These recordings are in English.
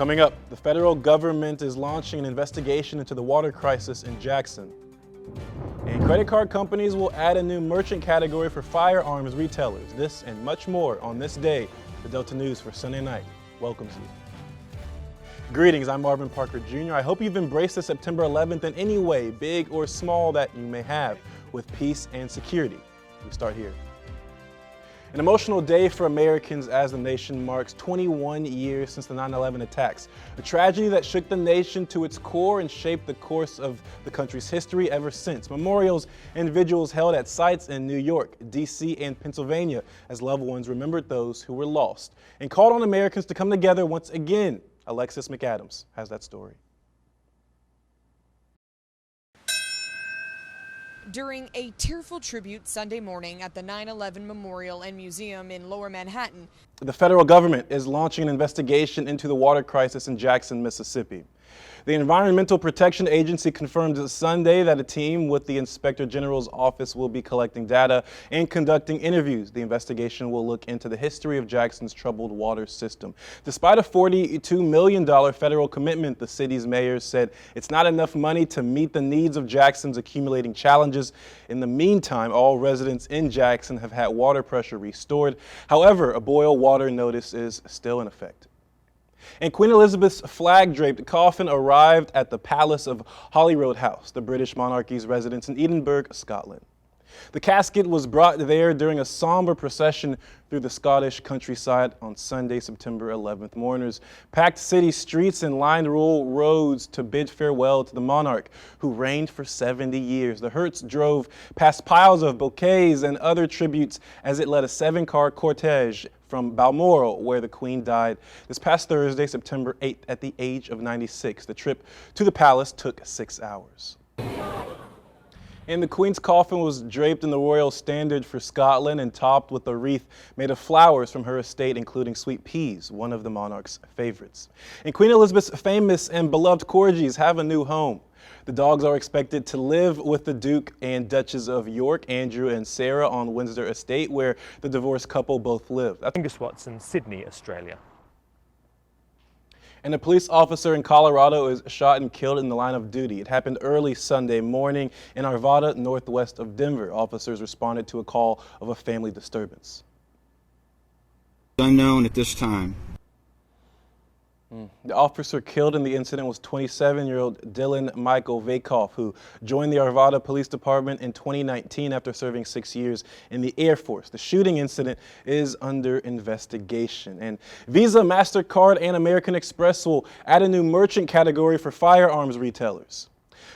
Coming up, the federal government is launching an investigation into the water crisis in Jackson. And credit card companies will add a new merchant category for firearms retailers. This and much more on this day, the Delta News for Sunday night welcomes you. Greetings, I'm Marvin Parker Jr. I hope you've embraced the September 11th in any way, big or small, that you may have, with peace and security. We start here. An emotional day for Americans as the nation marks 21 years since the 9/11 attacks, a tragedy that shook the nation to its core and shaped the course of the country's history ever since. Memorials and vigils held at sites in New York, D.C., and Pennsylvania as loved ones remembered those who were lost and called on Americans to come together once again. Alexis McAdams has that story. During a tearful tribute Sunday morning at the 9/11 Memorial and Museum in Lower Manhattan, the federal government is launching an investigation into the water crisis in Jackson, Mississippi. The Environmental Protection Agency confirmed Sunday that a team with the Inspector General's office will be collecting data and conducting interviews. The investigation will look into the history of Jackson's troubled water system. Despite a $42 million federal commitment, the city's mayor said it's not enough money to meet the needs of Jackson's accumulating challenges. In the meantime, all residents in Jackson have had water pressure restored. However, a boil water notice is still in effect. And Queen Elizabeth's flag-draped coffin arrived at the Palace of Holyrood House, the British monarchy's residence in Edinburgh, Scotland. The casket was brought there during a somber procession through the Scottish countryside on Sunday, September 11th. Mourners packed city streets and lined rural roads to bid farewell to the monarch, who reigned for 70 years. The hearse drove past piles of bouquets and other tributes as it led a 7-car cortege from Balmoral, where the Queen died this past Thursday, September 8th, at the age of 96. The trip to the palace took 6 hours. And the Queen's coffin was draped in the royal standard for Scotland and topped with a wreath made of flowers from her estate, including sweet peas, one of the monarch's favorites. And Queen Elizabeth's famous and beloved corgis have a new home. The dogs are expected to live with the Duke and Duchess of York, Andrew and Sarah, on Windsor Estate, where the divorced couple both live. Angus Watson, Sydney, Australia. And a police officer in Colorado is shot and killed in the line of duty. It happened early Sunday morning in Arvada, northwest of Denver. Officers responded to a call of a family disturbance. Unknown at this time. The officer killed in the incident was 27-year-old Dylan Michael Vakoff, who joined the Arvada Police Department in 2019 after serving 6 years in the Air Force. The shooting incident is under investigation. And Visa, MasterCard, and American Express will add a new merchant category for firearms retailers.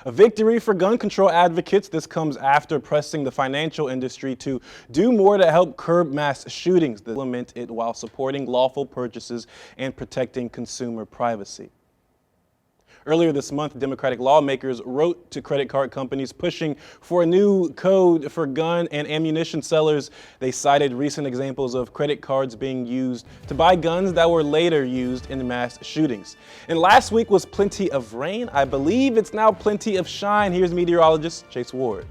A victory for gun control advocates. This comes after pressing the financial industry to do more to help curb mass shootings. They implement it while supporting lawful purchases and protecting consumer privacy. Earlier this month, Democratic lawmakers wrote to credit card companies pushing for a new code for gun and ammunition sellers. They cited recent examples of credit cards being used to buy guns that were later used in mass shootings. And last week was plenty of rain. I believe it's now plenty of shine. Here's meteorologist Chase Ward.